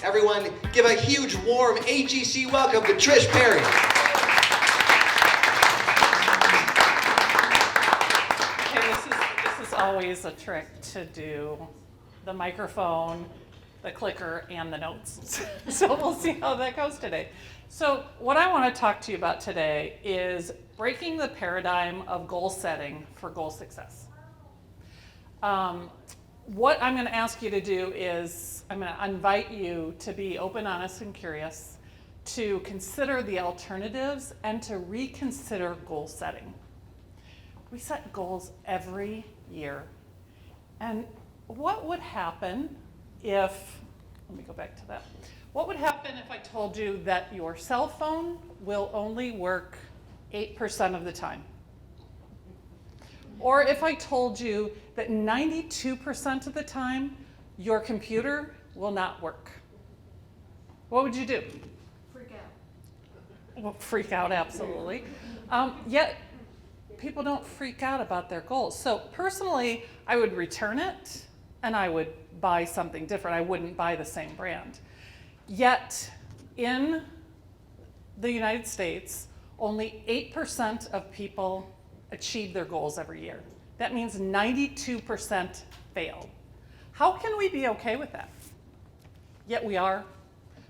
Everyone, give a huge, warm AGC welcome to Trish Perry. Okay, this is always a trick to do the microphone, the clicker, and the notes. So we'll see how that goes today. So what I want to talk to you about today is breaking the paradigm of goal setting for goal success. What I'm going to ask you to do is I'm going to invite you to be open, honest, and curious, to consider the alternatives and to reconsider goal setting. We set goals every year. And what would happen if, let me go back to that. What would happen if I told you that your cell phone will only work 8% of the time? Or if I told you that 92% of the time your computer will not work? What would you do? Freak out. Well, freak out, absolutely. Yet people don't freak out about their goals. So personally, I would return it and I would buy something different. I wouldn't buy the same brand. Yet in the United States, only 8% of people achieve their goals every year. That means 92% fail. How can we be okay with that? Yet we are.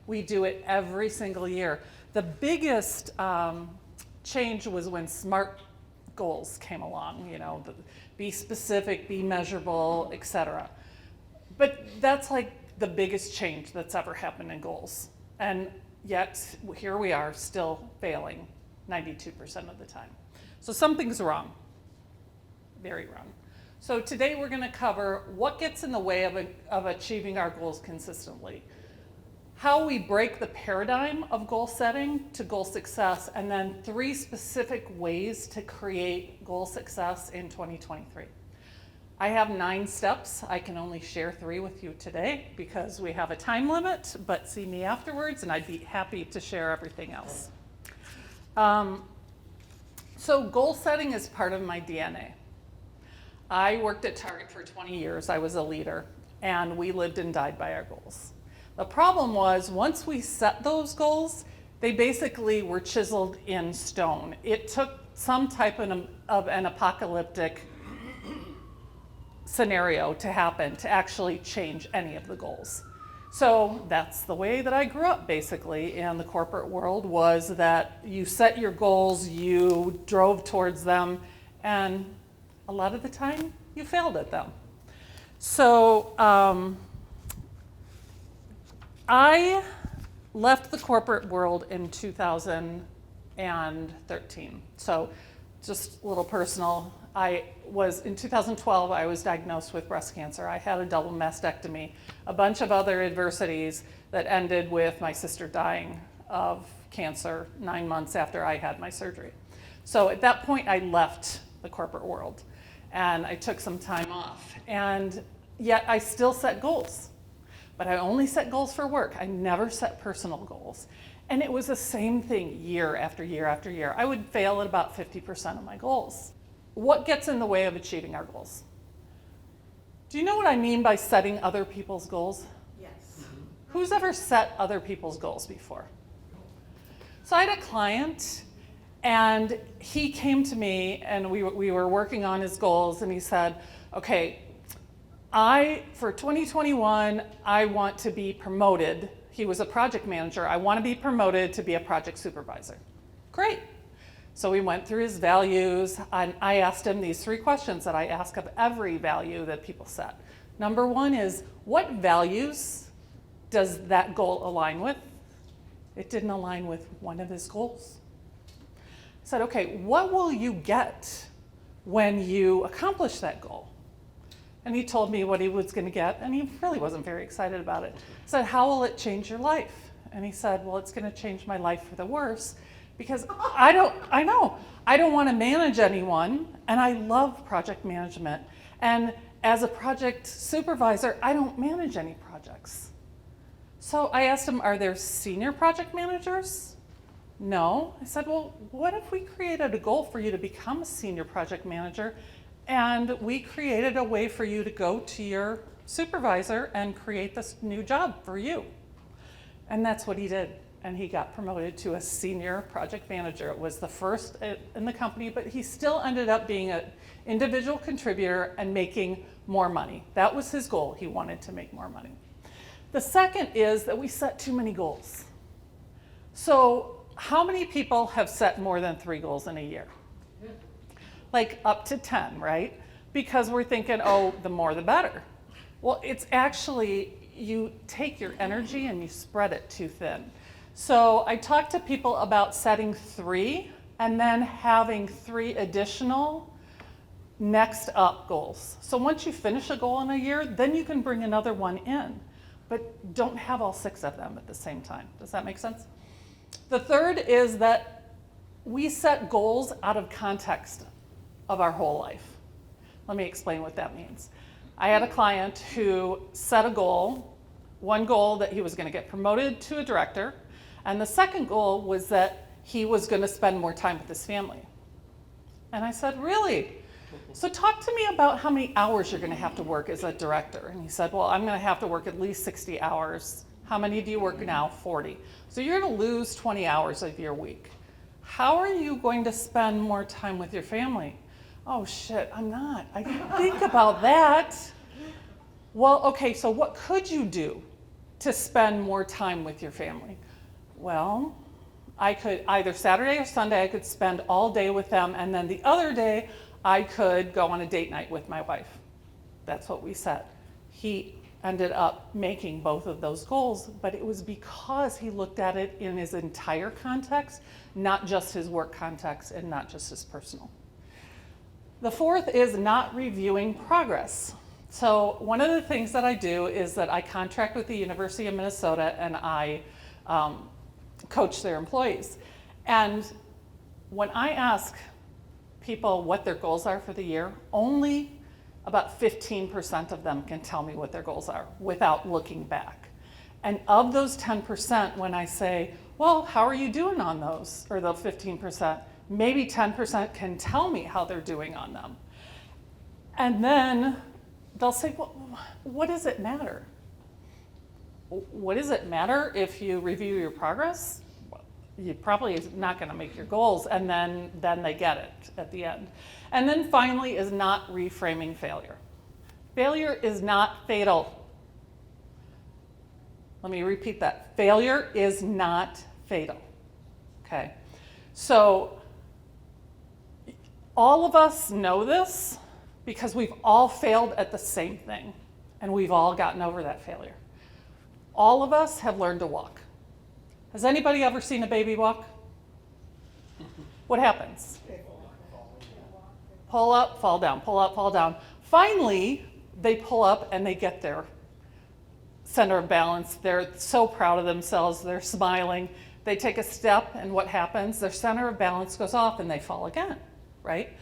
We do it every single year. The biggest change was when SMART goals came along, be specific, be measurable, etc. But that's like the biggest change that's ever happened in goals. And yet here we are still failing 92% of the time. So something's wrong, very wrong. So today we're going to cover what gets in the way of achieving our goals consistently, how we break the paradigm of goal setting to goal success, and then 3 specific ways to create goal success in 2023. I have 9 steps. I can only share 3 with you today because we have a time limit, but see me afterwards and I'd be happy to share everything else. So goal setting is part of my DNA. I worked at Target for 20 years. I was a leader, and we lived and died by our goals. The problem was, once we set those goals, they basically were chiseled in stone. It took some type of an apocalyptic scenario to happen to actually change any of the goals. So that's the way that I grew up, basically, in the corporate world, was that you set your goals, you drove towards them, and a lot of the time, you failed at them. So I left the corporate world in 2013. So just a little personal. In 2012, I was diagnosed with breast cancer. I had a double mastectomy, a bunch of other adversities that ended with my sister dying of cancer 9 months after I had my surgery. So at that point, I left the corporate world and I took some time off. And yet I still set goals, but I only set goals for work. I never set personal goals. And it was the same thing year after year after year. I would fail at about 50% of my goals. What gets in the way of achieving our goals? Do you know what I mean by setting other people's goals? Yes. Who's ever set other people's goals before? So I had a client, and he came to me, and we were working on his goals, and he said, okay, for 2021, I want to be promoted. He was a project manager. I want to be promoted to be a project supervisor. Great. So we went through his values, and I asked him these 3 questions that I ask of every value that people set. Number 1 is, what values does that goal align with? It didn't align with one of his goals. I said, okay, what will you get when you accomplish that goal? And he told me what he was going to get, and he really wasn't very excited about it. I said, how will it change your life? And he said, well, it's going to change my life for the worse, because I don't want to manage anyone, and I love project management. And as a project supervisor, I don't manage any projects. So I asked him, are there senior project managers? No. I said, well, what if we created a goal for you to become a senior project manager, and we created a way for you to go to your supervisor and create this new job for you? And that's what he did. And he got promoted to a senior project manager. It was the first in the company, but he still ended up being an individual contributor and making more money. That was his goal. He wanted to make more money. The second is that we set too many goals. So how many people have set more than 3 goals in a year? Like up to 10, right? Because we're thinking, oh, the more the better. Well, it's actually, you take your energy and you spread it too thin. So I talk to people about setting 3 and then having 3 additional next up goals. So once you finish a goal in a year, then you can bring another one in, but don't have all 6 of them at the same time. Does that make sense? The third is that we set goals out of context of our whole life. Let me explain what that means. I had a client who set a goal, one goal that he was going to get promoted to a director, and the second goal was that he was going to spend more time with his family. And I said, really? So talk to me about how many hours you're going to have to work as a director. And he said, well, I'm going to have to work at least 60 hours. How many do you work now? 40. So you're going to lose 20 hours of your week. How are you going to spend more time with your family? Oh shit, I'm not. I didn't think about that. Well, okay, so what could you do to spend more time with your family? Well, I could either Saturday or Sunday, I could spend all day with them, and then the other day I could go on a date night with my wife. That's what we said. He ended up making both of those goals, but it was because he looked at it in his entire context, not just his work context and not just his personal. The fourth is not reviewing progress. So one of the things that I do is that I contract with the University of Minnesota and I coach their employees. And when I ask people what their goals are for the year, only about 15% of them can tell me what their goals are without looking back. And of those 10%, when I say, well, how are you doing on those? Or the 15%, maybe 10% can tell me how they're doing on them. And then they'll say, well, what does it matter? What does it matter if you review your progress? You probably is not going to make your goals, and then they get it at the end. And then finally is not reframing failure. Failure is not fatal. Let me repeat that. Failure is not fatal. Okay. So all of us know this because we've all failed at the same thing, and we've all gotten over that failure. All of us have learned to walk. Has anybody ever seen a baby walk? What happens? Pull up, fall down, pull up, fall down. Finally, they pull up and they get their center of balance. They're so proud of themselves, they're smiling. They take a step, and what happens? Their center of balance goes off and they fall again, right?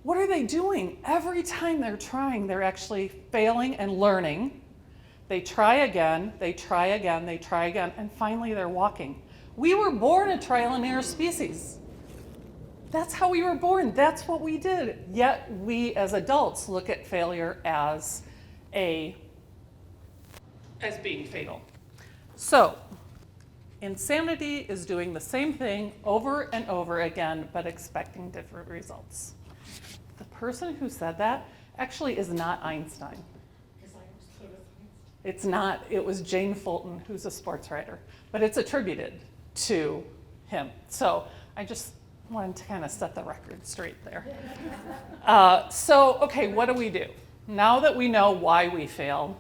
What are they doing? Every time they're trying, they're actually failing and learning. They try again, they try again, they try again, and finally they're walking. We were born a trial and error species. That's how we were born. That's what we did. Yet we as adults look at failure as being fatal. So insanity is doing the same thing over and over again, but expecting different results. The person who said that actually is not Einstein. It's not. It was Jane Fulton, who's a sports writer, but it's attributed to him. So I just wanted to kind of set the record straight there. Okay, what do we do? Now that we know why we fail,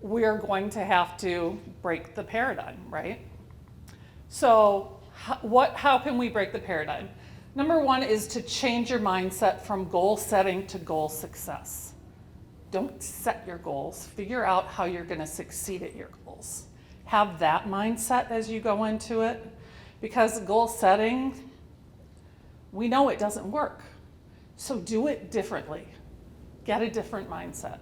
we're going to have to break the paradigm, right? So how can we break the paradigm? Number one is to change your mindset from goal setting to goal success. Don't set your goals. Figure out how you're going to succeed at your goals. Have that mindset as you go into it, because goal setting, we know it doesn't work. So do it differently. Get a different mindset.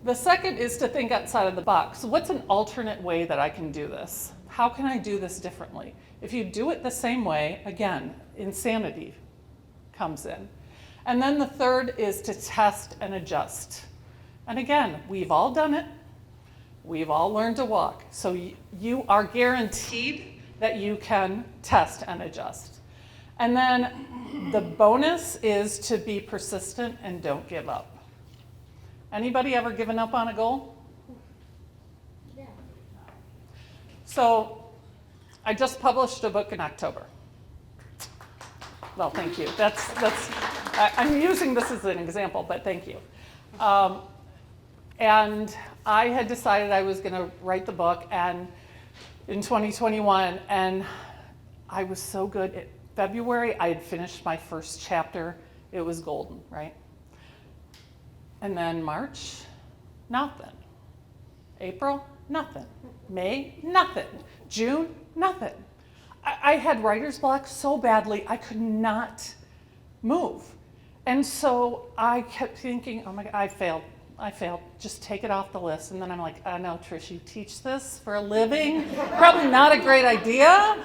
The second is to think outside of the box. So what's an alternate way that I can do this? How can I do this differently? If you do it the same way, again, insanity comes in. And then the third is to test and adjust. And again, we've all done it. We've all learned to walk. So you are guaranteed that you can test and adjust. And then the bonus is to be persistent and don't give up. Anybody ever given up on a goal? Yeah. So I just published a book in October. Well, thank you. I'm using this as an example, but thank you. And I had decided I was going to write the book and in 2021, and I was so good. In February, I had finished my first chapter. It was golden, right? And then March, nothing. April, nothing. May, nothing. June, nothing. I had writer's block so badly, I could not move. And so I kept thinking, oh my God, I failed. Just take it off the list. And then I'm like, I know, Trish, you teach this for a living? Probably not a great idea.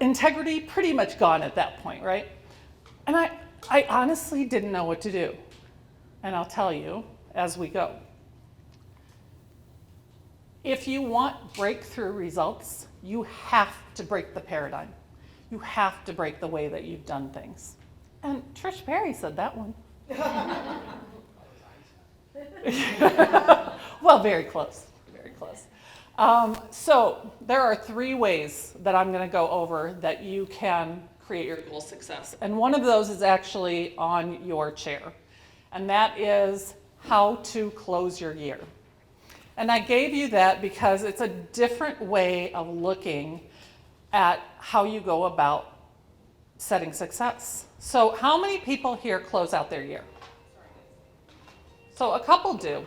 Integrity pretty much gone at that point, right? And I honestly didn't know what to do. And I'll tell you as we go. If you want breakthrough results, you have to break the paradigm. You have to break the way that you've done things. And Trish Perry said that one. Well, very close, very close. So there are 3 ways that I'm going to go over that you can create your goal success. And one of those is actually on your chair. And that is how to close your year. And I gave you that because it's a different way of looking at how you go about setting success. So how many people here close out their year? So a couple do.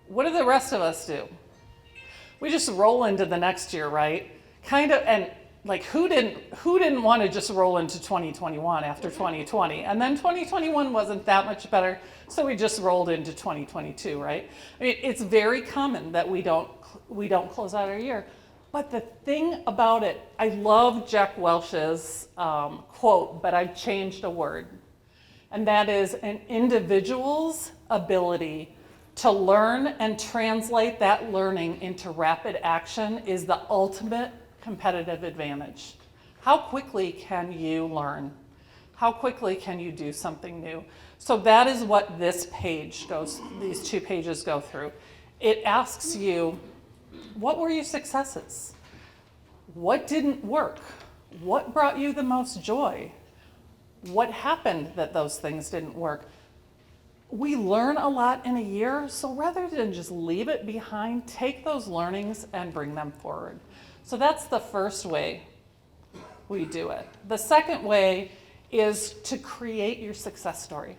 What do the rest of us do? We just roll into the next year, right? Kind of, and like who didn't want to just roll into 2021 after 2020? And then 2021 wasn't that much better, so we just rolled into 2022, right? I mean, it's very common that we don't close out our year. But the thing about it, I love Jack Welch's quote, but I've changed a word. And that is an individual's ability to learn and translate that learning into rapid action is the ultimate competitive advantage. How quickly can you learn? How quickly can you do something new? So that is what this page these 2 pages go through. It asks you, what were your successes? What didn't work? What brought you the most joy? What happened that those things didn't work? We learn a lot in a year, so rather than just leave it behind, take those learnings and bring them forward. So that's the first way we do it. The second way is to create your success story.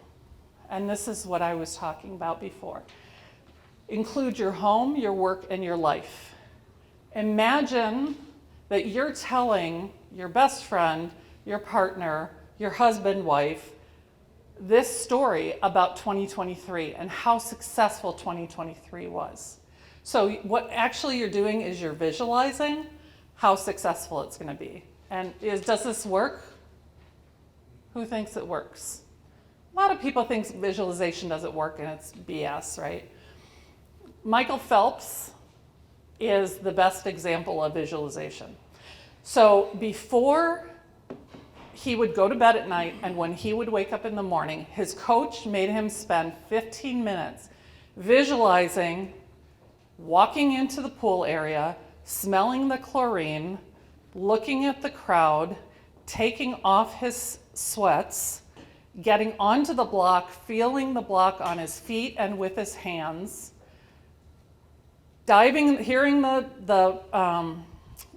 And this is what I was talking about before. Include your home, your work, and your life. Imagine that you're telling your best friend, your partner, your husband, wife, this story about 2023 and how successful 2023 was. So what actually you're doing is you're visualizing how successful it's going to be. And does this work? Who thinks it works? A lot of people think visualization doesn't work and it's BS, right? Michael Phelps is the best example of visualization. So before he would go to bed at night, and when he would wake up in the morning, his coach made him spend 15 minutes visualizing walking into the pool area, smelling the chlorine, looking at the crowd, taking off his sweats, getting onto the block, feeling the block on his feet and with his hands, diving, hearing the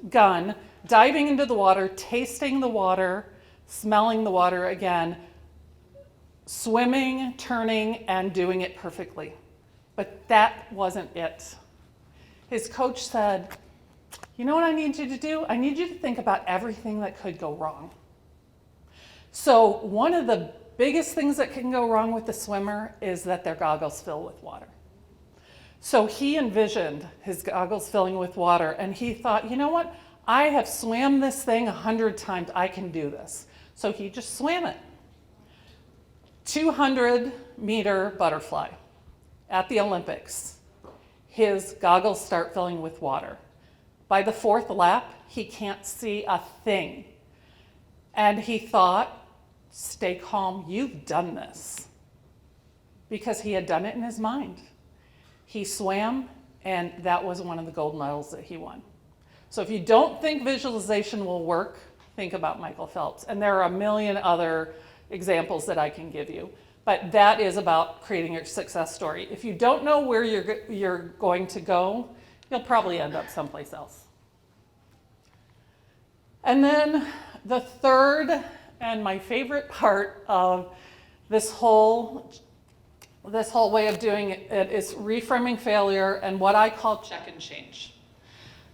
gun, diving into the water, tasting the water, smelling the water again, swimming, turning, and doing it perfectly. But that wasn't it. His coach said, you know what I need you to do? I need you to think about everything that could go wrong. So one of the biggest things that can go wrong with the swimmer is that their goggles fill with water. So he envisioned his goggles filling with water, and he thought, you know what? I have swam this thing 100 times. I can do this. So he just swam it. 200-meter butterfly at the Olympics. his goggles start filling with water. By the fourth lap, he can't see a thing. And he thought, stay calm, you've done this. Because he had done it in his mind. He swam, and that was one of the gold medals that he won. So if you don't think visualization will work, think about Michael Phelps. And there are a million other examples that I can give you. But that is about creating your success story. If you don't know where you're going to go, you'll probably end up someplace else. And then the third and my favorite part of this whole way of doing it is reframing failure and what I call check and change.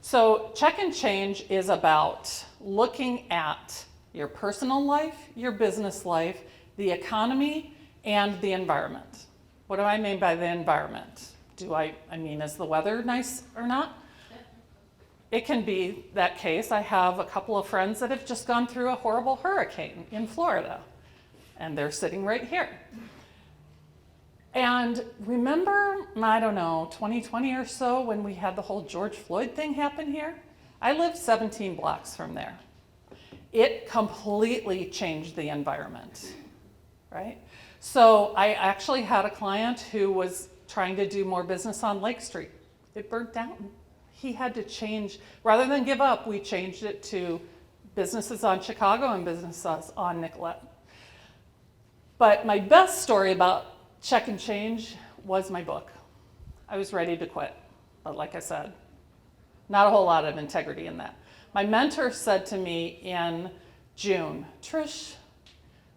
So check and change is about looking at your personal life, your business life, the economy, and the environment. What do I mean by the environment? I mean, is the weather nice or not? It can be that case. I have a couple of friends that have just gone through a horrible hurricane in Florida, and they're sitting right here. And remember, I don't know, 2020 or so when we had the whole George Floyd thing happen here? I lived 17 blocks from there. It completely changed the environment, right? So I actually had a client who was trying to do more business on Lake Street. It burnt down. He had to change, rather than give up, we changed it to businesses on Chicago and businesses on Nicollet. But my best story about check and change was my book. I was ready to quit, but like I said, not a whole lot of integrity in that. My mentor said to me in June, Trish,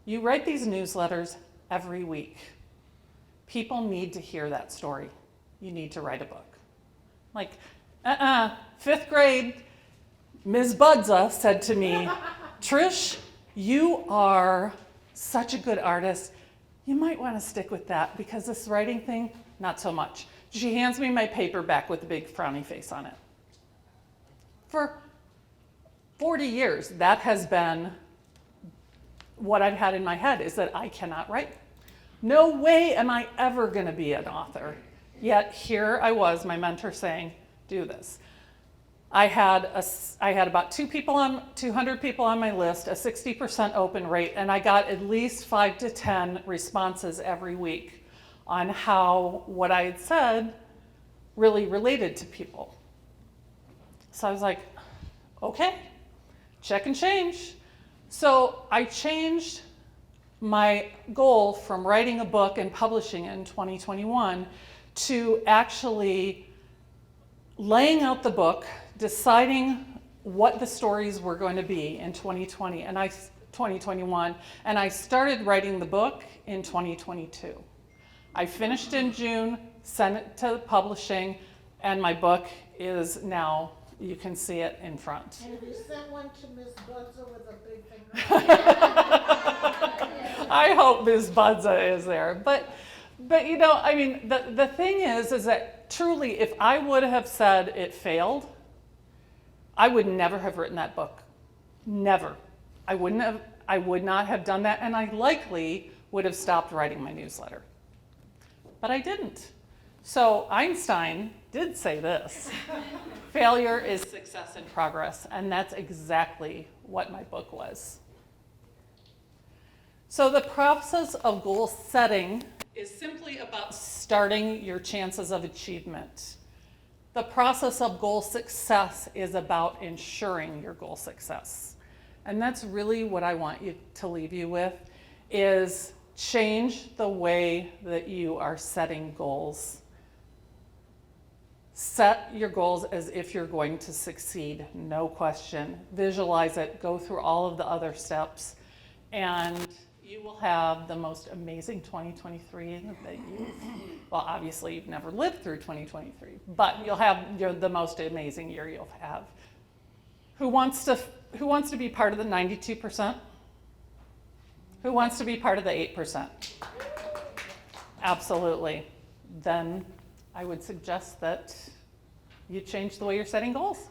you write these newsletters every week. People need to hear that story. You need to write a book. Like, fifth grade, Ms. Budza said to me, Trish, you are such a good artist. You might want to stick with that because this writing thing, not so much. She hands me my paperback with a big frowny face on it. For 40 years, that has been what I've had in my head, is that I cannot write. No way am I ever going to be an author. Yet here I was, my mentor saying, do this. I had about 200 people on my list, a 60% open rate, and I got at least 5 to 10 responses every week on how what I had said really related to people. So I was like, okay, check and change. So I changed my goal from writing a book and publishing it in 2021 to actually laying out the book, deciding what the stories were going to be in 2021, and I started writing the book in 2022. I finished in June, sent it to publishing, and my book is now, you can see it in front. And if you sent one to Ms. Budza with a big finger. I hope Ms. Budza is there. But you know, I mean, the thing is that truly, if I would have said it failed, I would never have written that book. Never. I would not have done that, and I likely would have stopped writing my newsletter. But I didn't. So Einstein did say this. Failure is success in progress, and that's exactly what my book was. So the process of goal setting is simply about starting your chances of achievement. The process of goal success is about ensuring your goal success. And that's really what I want you to leave you with, is change the way that you are setting goals. Set your goals as if you're going to succeed, no question. Visualize it, go through all of the other steps, and you will have the most amazing 2023 that well, obviously you've never lived through 2023, but you'll have the most amazing year you'll have. Who wants to be part of the 92%? Who wants to be part of the 8%? Absolutely. Then I would suggest that you change the way you're setting goals.